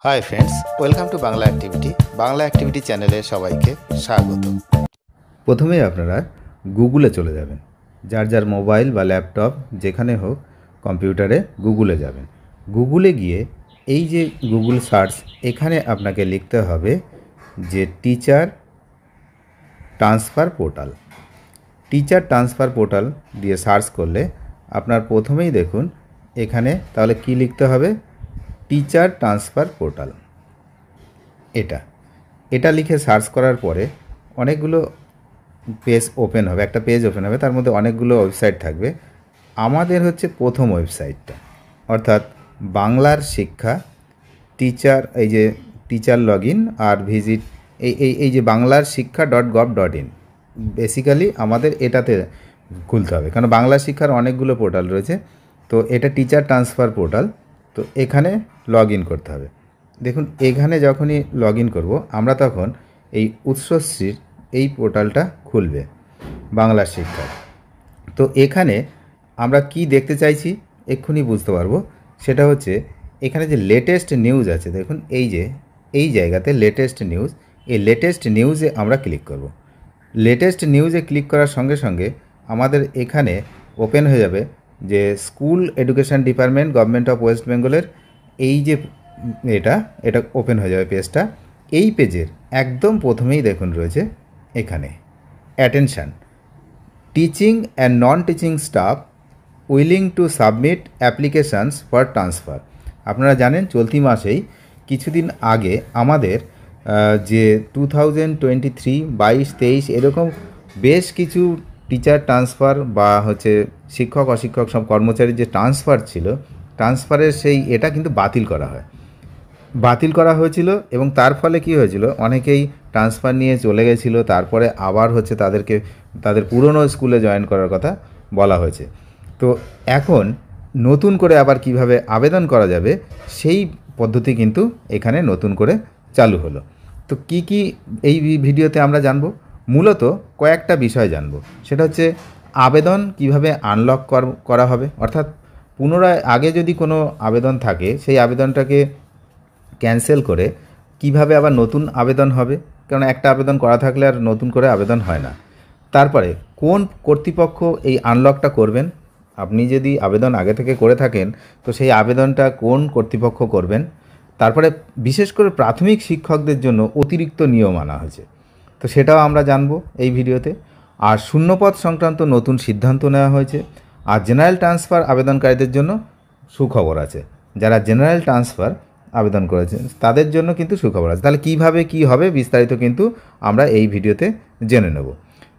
Hi friends, welcome to Bangla activity. Bangla activity চ্যানেলে সবাইকে স্বাগত। প্রথমেই আপনারা গুগলে চলে যাবেন। যার যার মোবাইল বা ল্যাপটপ যেখানে হোক, কম্পিউটারে গুগলে যাবেন। গুগলে গিয়ে এই যে গুগল সার্চ, এখানে আপনাকে লিখতে হবে যে teacher transfer portal. Teacher transfer portal দিয়ে সার্চ করলে আপনার প্রথমেই দেখুন এখানে তাহলে কি লিখতে হবে, টিচার ট্রান্সফার পোর্টাল। এটা লিখে সার্চ করার পরে অনেকগুলো পেজ ওপেন হবে, একটা পেজ ওপেন হবে, তার মধ্যে অনেকগুলো ওয়েবসাইট থাকবে। আমাদের হচ্ছে প্রথম ওয়েবসাইটটা, অর্থাৎ বাংলার শিক্ষা টিচার, এই যে টিচার লগ ইন আর ভিজিট, এই যে বাংলার শিক্ষা .gov.in, বেসিক্যালি আমাদের এটাতে খুলতে হবে, কারণ বাংলা শিক্ষার অনেকগুলো পোর্টাল রয়েছে। তো এটা টিচার ট্রান্সফার পোর্টাল, তো এখানে লগ ইন করতে হবে। দেখুন এখানে যখনই লগ ইন করবো আমরা, তখন এই উৎসশ্রীর এই পোর্টালটা খুলবে বাংলা শিক্ষার। তো এখানে আমরা কি দেখতে চাইছি এক্ষুনি বুঝতে পারবো। সেটা হচ্ছে এখানে যে লেটেস্ট নিউজ আছে, দেখুন এই যে এই জায়গাতে লেটেস্ট নিউজ, এই লেটেস্ট নিউজে আমরা ক্লিক করব। লেটেস্ট নিউজে ক্লিক করার সঙ্গে সঙ্গে আমাদের এখানে ওপেন হয়ে যাবে যে school education department government of West বেঙ্গলের এই যে এটা ওপেন হয়ে যাবে পেজটা। এই পেজের একদম প্রথমেই দেখুন রয়েছে এখানে attention, teaching and non teaching staff willing to submit applications for transfer. আপনারা জানেন চলতি মাসেই কিছুদিন আগে আমাদের যে 2023, 22, 23 এরকম বেশ কিছু টিচার ট্রান্সফার বা হচ্ছে শিক্ষক অশিক্ষক সব কর্মচারীর যে ট্রান্সফার ছিল, ট্রান্সফারের সেই এটা কিন্তু বাতিল করা হয়েছিল। এবং তার ফলে কি হয়েছিল, অনেকেই ট্রান্সফার নিয়ে চলে গেছিলো, তারপরে আবার হচ্ছে তাদেরকে তাদের পুরনো স্কুলে জয়েন করার কথা বলা হয়েছে। তো এখন নতুন করে আবার কিভাবে আবেদন করা যাবে সেই পদ্ধতি কিন্তু এখানে নতুন করে চালু হলো। তো কি এই ভিডিওতে আমরা জানবো, মূলত কয়েকটা বিষয় জানবো। সেটা হচ্ছে আবেদন কিভাবে আনলক করা হবে, অর্থাৎ পুনরায় আগে যদি কোনো আবেদন থাকে সেই আবেদনটাকে ক্যান্সেল করে কিভাবে আবার নতুন আবেদন হবে, কারণ একটা আবেদন করা থাকলে আর নতুন করে আবেদন হয় না। তারপরে কোন কর্তৃপক্ষ এই আনলকটা করবেন, আপনি যদি আবেদন আগে থেকে করে থাকেন তো সেই আবেদনটা কোন কর্তৃপক্ষ করবেন। তারপরে বিশেষ করে প্রাথমিক শিক্ষকদের জন্য অতিরিক্ত নিয়ম আনা হয়েছে, তো সেটাও আমরা জানবো এই ভিডিওতে। আর শূন্যপদ সংক্রান্ত নতুন সিদ্ধান্ত নেওয়া হয়েছে। আর জেনারেল ট্রান্সফার আবেদনকারীদের জন্য সুখবর আছে, যারা জেনারেল ট্রান্সফার আবেদন করেছেন তাদের জন্য কিন্তু সুখবর আছে। তাহলে কিভাবে কি হবে বিস্তারিত কিন্তু আমরা এই ভিডিওতে জেনে নেব।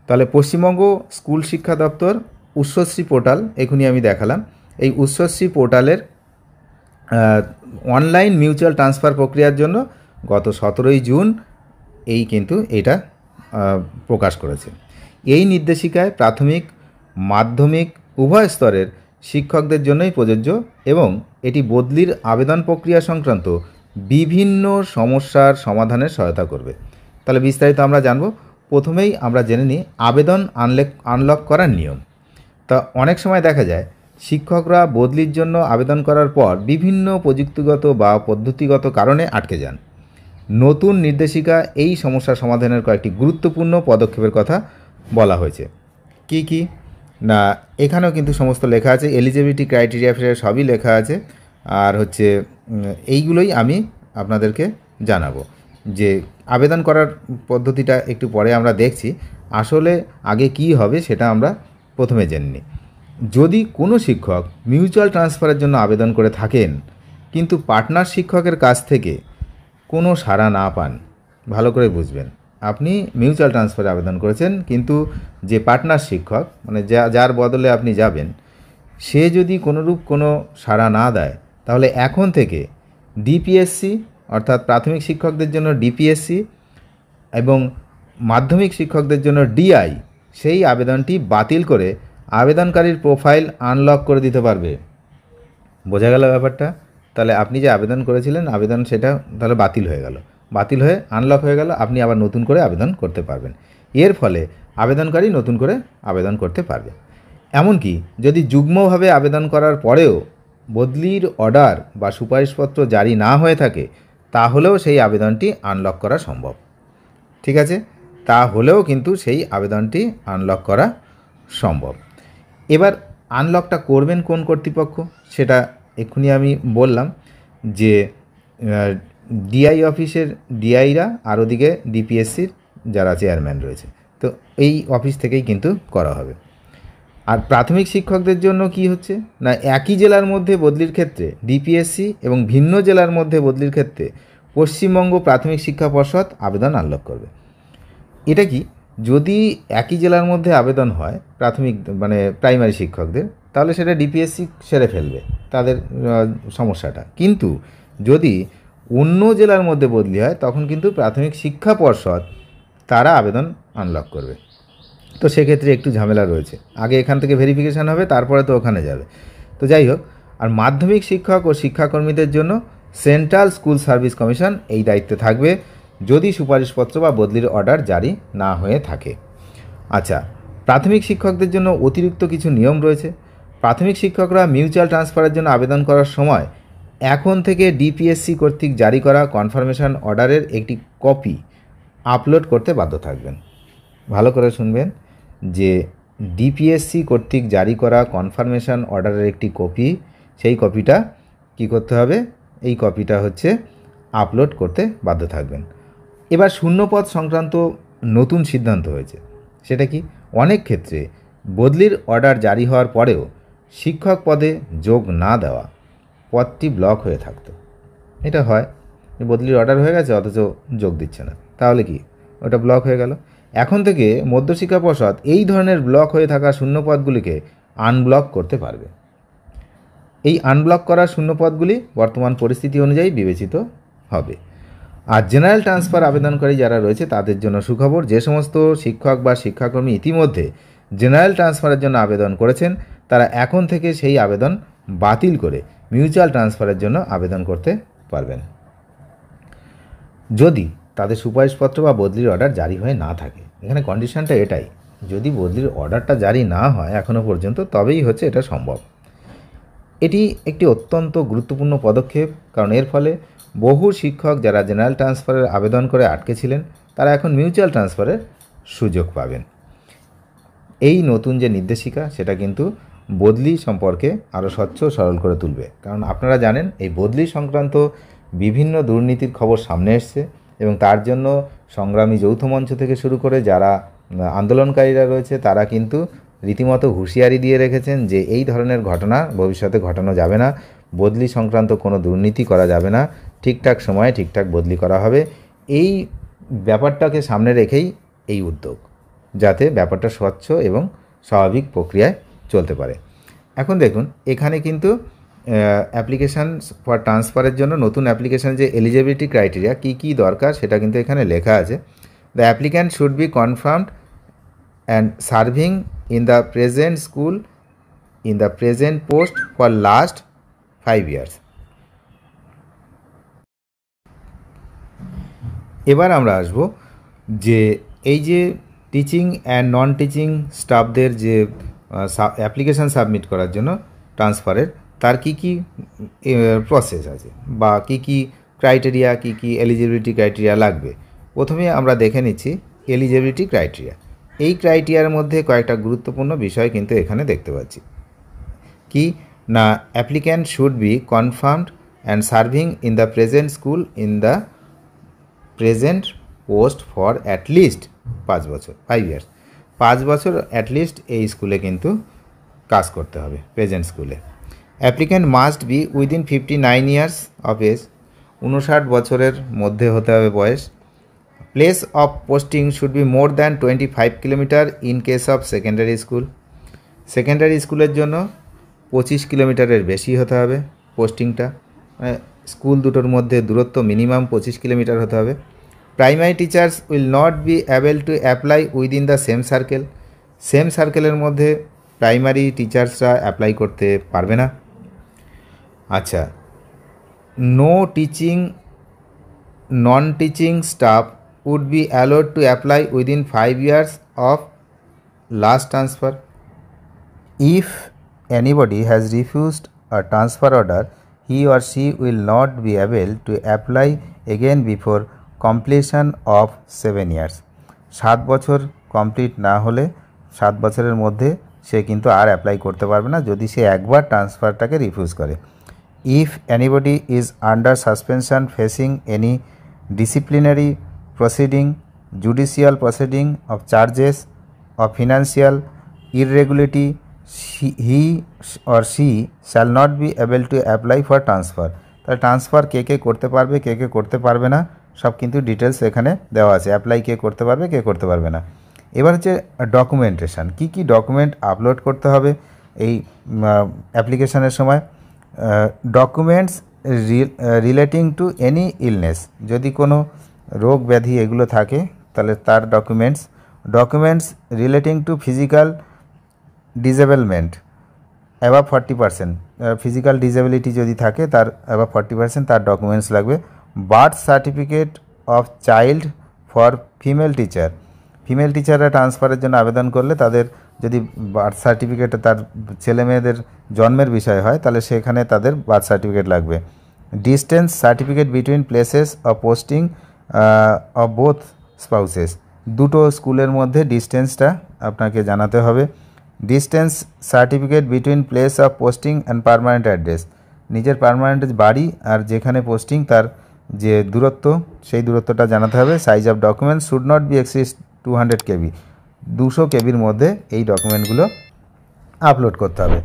তাহলে পশ্চিমবঙ্গ স্কুল শিক্ষা দপ্তর উৎসশ্রী পোর্টাল এখনই আমি দেখালাম। এই উৎসশ্রী পোর্টালের অনলাইন মিউচুয়াল ট্রান্সফার প্রক্রিয়ার জন্য গত 17ই জুন এই কিন্তু এটা প্রকাশ করেছে। এই নির্দেশিকায় প্রাথমিক মাধ্যমিক উভয় স্তরের শিক্ষকদের জন্যই প্রযোজ্য এবং এটি বদলির আবেদন প্রক্রিয়া সংক্রান্ত বিভিন্ন সমস্যার সমাধানে সহায়তা করবে। তাহলে বিস্তারিত আমরা জানব। প্রথমেই আমরা জেনে নিই আবেদন আনলক করার নিয়ম। তা অনেক সময় দেখা যায় শিক্ষকরা বদলির জন্য আবেদন করার পর বিভিন্ন প্রযুক্তিগত বা পদ্ধতিগত কারণে আটকে যান। নতুন নির্দেশিকা এই সমস্যা সমাধানের কয়েকটি গুরুত্বপূর্ণ পদক্ষেপের কথা বলা হয়েছে। কি না, এখানেও কিন্তু সমস্ত লেখা আছে, এলিজিবিলিটি ক্রাইটেরিয়া ফিরে সবই লেখা আছে। আর হচ্ছে এইগুলোই আমি আপনাদেরকে জানাবো। যে আবেদন করার পদ্ধতিটা একটু পরে আমরা দেখছি, আসলে আগে কি হবে সেটা আমরা প্রথমে জেনে নিই। যদি কোনো শিক্ষক মিউচুয়াল ট্রান্সফারের জন্য আবেদন করে থাকেন কিন্তু পার্টনার শিক্ষকের কাছ থেকে কোনো সাড়া না পান, ভালো করে বুঝবেন, আপনি মিউচুয়াল ট্রান্সফারে আবেদন করেছেন কিন্তু যে পার্টনার শিক্ষক মানে যার বদলে আপনি যাবেন, সে যদি কোনোরূপ কোনো সাড়া না দেয়, তাহলে এখন থেকে ডিপিএসসি অর্থাৎ প্রাথমিক শিক্ষকদের জন্য ডিপিএসসি এবং মাধ্যমিক শিক্ষকদের জন্য ডিআই সেই আবেদনটি বাতিল করে আবেদনকারীর প্রোফাইল আনলক করে দিতে পারবে। বোঝা গেল ব্যাপারটা? তাহলে আপনি যে আবেদন করেছিলেন আবেদন সেটা তাহলে বাতিল হয়ে আনলক হয়ে গেল, আপনি আবার নতুন করে আবেদন করতে পারবেন। এর ফলে আবেদনকারী নতুন করে আবেদন করতে পারবে। এমনকি যদি যুগ্মভাবে আবেদন করার পরেও বদলির অর্ডার বা সুপারিশপত্র জারি না হয়ে থাকে, তাহলেও সেই আবেদনটি আনলক করা সম্ভব। ঠিক আছে, তাহলেও কিন্তু সেই আবেদনটি আনলক করা সম্ভব। এবার আনলকটা করবেন কোন কর্তৃপক্ষ, সেটা এক্ষুনি আমি বললাম যে ডিআই অফিসের ডিআইরা আর ওদিকে ডিপিএসসির যারা চেয়ারম্যান রয়েছে, তো এই অফিস থেকেই কিন্তু করা হবে। আর প্রাথমিক শিক্ষকদের জন্য কি হচ্ছে না, একই জেলার মধ্যে বদলির ক্ষেত্রে ডিপিএসসি এবং ভিন্ন জেলার মধ্যে বদলির ক্ষেত্রে পশ্চিমবঙ্গ প্রাথমিক শিক্ষা পর্ষদ আবেদন আনলক করবে। এটা কি, যদি একই জেলার মধ্যে আবেদন হয় প্রাথমিক মানে প্রাইমারি শিক্ষকদের, তাহলে সেটা ডিপিএসসি সেরে ফেলবে তাদের সমস্যাটা। কিন্তু যদি অন্য জেলার মধ্যে বদলি হয় তখন কিন্তু প্রাথমিক শিক্ষা পর্ষদ তারা আবেদন আনলক করবে। তো সেক্ষেত্রে একটু ঝামেলা রয়েছে, আগে এখান থেকে ভেরিফিকেশান হবে, তারপরে তো ওখানে যাবে। তো যাই হোক, আর মাধ্যমিক শিক্ষক ও শিক্ষাকর্মীদের জন্য সেন্ট্রাল স্কুল সার্ভিস কমিশন এই দায়িত্বে থাকবে যদি সুপারিশপত্র বা বদলির অর্ডার জারি না হয়ে থাকে। আচ্ছা, প্রাথমিক শিক্ষকদের জন্য অতিরিক্ত কিছু নিয়ম রয়েছে। প্রাথমিক শিক্ষকরা মিউচুয়াল ট্রান্সফারের জন্য আবেদন করার সময় এখন থেকে ডিপিএসসি কর্তৃক জারি করা কনফার্মেশন অর্ডারের একটি কপি আপলোড করতে বাধ্য থাকবেন। ভালো করে শুনবেন যে ডিপিএসসি কর্তৃক জারি করা কনফার্মেশন অর্ডারের একটি কপি, সেই কপিটা কি করতে হবে, এই কপিটা হচ্ছে আপলোড করতে বাধ্য থাকবেন। এবার শূন্যপদ সংক্রান্ত নতুন সিদ্ধান্ত হয়েছে। সেটা কি, অনেক ক্ষেত্রে বদলির অর্ডার জারি হওয়ার পরেও শিক্ষক পদে যোগ না দেওয়া পদটি ব্লক হয়ে থাকতো। এটা হয়, বদলির অর্ডার হয়ে গেছে অথচ যোগ দিচ্ছে না, তাহলে কি ওটা ব্লক হয়ে গেল। এখন থেকে মধ্যশিক্ষা পর্ষদ এই ধরনের ব্লক হয়ে থাকা শূন্যপদগুলিকে আনব্লক করতে পারবে। এই আনব্লক করা শূন্যপদগুলি বর্তমান পরিস্থিতি অনুযায়ী বিবেচিত হবে। আর জেনারেল ট্রান্সফার আবেদনকারী যারা রয়েছে তাদের জন্য সুখবর, যে সমস্ত শিক্ষক বা শিক্ষাকর্মী ইতিমধ্যে জেনারেল ট্রান্সফারের জন্য আবেদন করেছেন তারা এখন থেকে সেই আবেদন বাতিল করে মিউচুয়াল ট্রান্সফারের জন্য আবেদন করতে পারবেন, যদি তাদের সুপারিশপত্র বা বদলির অর্ডার জারি হয়ে না থাকে। এখানে কন্ডিশনটা এটাই, যদি বদলির অর্ডারটা জারি না হয় এখনও পর্যন্ত, তবেই হচ্ছে এটা সম্ভব। এটি একটি অত্যন্ত গুরুত্বপূর্ণ পদক্ষেপ, কারণ এর ফলে বহু শিক্ষক যারা জেনারেল ট্রান্সফারের আবেদন করে আটকে ছিলেন তারা এখন মিউচুয়াল ট্রান্সফারের সুযোগ পাবেন। এই নতুন যে নির্দেশিকা সেটা কিন্তু বদলি সম্পর্কে আরও স্বচ্ছ সরল করে তুলবে, কারণ আপনারা জানেন এই বদলি সংক্রান্ত বিভিন্ন দুর্নীতির খবর সামনে এসছে এবং তার জন্য সংগ্রামী যৌথ মঞ্চ থেকে শুরু করে যারা আন্দোলনকারীরা রয়েছে তারা কিন্তু রীতিমতো হুঁশিয়ারি দিয়ে রেখেছেন যে এই ধরনের ঘটনা ভবিষ্যতে ঘটানো যাবে না, বদলি সংক্রান্ত কোনো দুর্নীতি করা যাবে না, ঠিকঠাক সময়ে ঠিকঠাক বদলি করা হবে। এই ব্যাপারটাকে সামনে রেখেই এই উদ্যোগ, যাতে ব্যাপারটা স্বচ্ছ এবং স্বাভাবিক প্রক্রিয়ায় চলতে পারে। এখন দেখুন এখানে কিন্তু অ্যাপ্লিকেশান ফর ট্রান্সফারের জন্য নতুন অ্যাপ্লিকেশান যে এলিজিবিলিটি ক্রাইটেরিয়া কী কী দরকার সেটা কিন্তু এখানে লেখা আছে। The applicant should be confirmed and serving in the present school in the present post for last 5 years। এবার আমরা আসব যে এই যে টিচিং অ্যান্ড নন টিচিং স্টাফদের যে অ্যাপ্লিকেশান সাবমিট করার জন্য ট্রান্সফারের তার কি কি প্রসেস আছে বা কি কি ক্রাইটেরিয়া, কি কি এলিজিবিলিটি ক্রাইটেরিয়া লাগবে। প্রথমে আমরা দেখে নিচ্ছি এলিজিবিলিটি ক্রাইটেরিয়া। এই ক্রাইটেরিয়ার মধ্যে কয়েকটা গুরুত্বপূর্ণ বিষয় কিন্তু এখানে দেখতে পাচ্ছি। কি না, applicant should be confirmed and serving in the present school in the present post for at least 5 বছর, 5 years, 5 বছর অ্যাটলিস্ট এই স্কুলে কিন্তু কাজ করতে হবে প্রেজেন্ট স্কুলে। Applicant must be within 59 years of age, 59 বছরের মধ্যে হতে হবে বয়স। Place of posting should be more than 25 kilometre in case of secondary school. Secondary স্কুলের জন্য 25 কিলোমিটারের বেশি হতে হবে পোস্টিংটা, স্কুল দুটোর মধ্যে দূরত্ব মিনিমাম 25 কিলোমিটার হতে হবে। Primary teachers will not be able to apply within the same circle. Same সার্কেলের মধ্যে প্রাইমারি টিচার্সরা অ্যাপ্লাই করতে পারবে না। আচ্ছা, no teaching non teaching staff would be allowed to apply within 5 years of last transfer. If anybody has refused a transfer order, he or she will not be able to apply again before completion of 7 years. 7 বছর complete না হলে 7 বছরের মধ্যে সে কিন্তু আর apply করতে পারবে না যদি সে একবার ট্রান্সফারটাকে রিফিউজ করে। If anybody is under suspension facing any disciplinary proceeding, judicial proceeding of charges of financial irregularity, he or she shall not be able to apply for transfer। তাহলে ট্রান্সফার কে কে করতে পারবে, কে কে করতে পারবে না, সব কিন্তু ডিটেলস এখানে দেওয়া আছে। অ্যাপ্লাই কে করতে পারবে, কে করতে পারবে না। এবার হচ্ছে ডকুমেন্টেশন, কি কি ডকুমেন্ট আপলোড করতে হবে এই অ্যাপ্লিকেশনের সময়। Documents relating to any illness, যদি কোনো রোগ ব্যাধি এগুলো থাকে তাহলে তার documents relating to physical disablement above 40%, physical disability যদি থাকে তার অ্যাবাভ 40% তার ডকুমেন্টস লাগবে। Birth certificate of child for female teacher, female টিচাররা ট্রান্সফারের জন্য আবেদন করলে তাদের যদি বার্থ সার্টিফিকেটে তার ছেলে মেয়েদের জন্মের বিষয় হয় তাহলে সেখানে তাদের বার্থ সার্টিফিকেট লাগবে। Distance certificate between places of posting of both spouses, দুটো স্কুলের মধ্যে ডিস্টেন্সটা আপনাকে জানাতে হবে। Distance certificate between place of posting and permanent address, নিজের পার্মানেন্ট বাড়ি আর যেখানে পোস্টিং তার যে দূরত্ব সেই দূরত্বটা জানাতে হবে। Size of documents should not be exceed 200 KB, 200 KBর মধ্যে এই ডকুমেন্টগুলো আপলোড করতে হবে।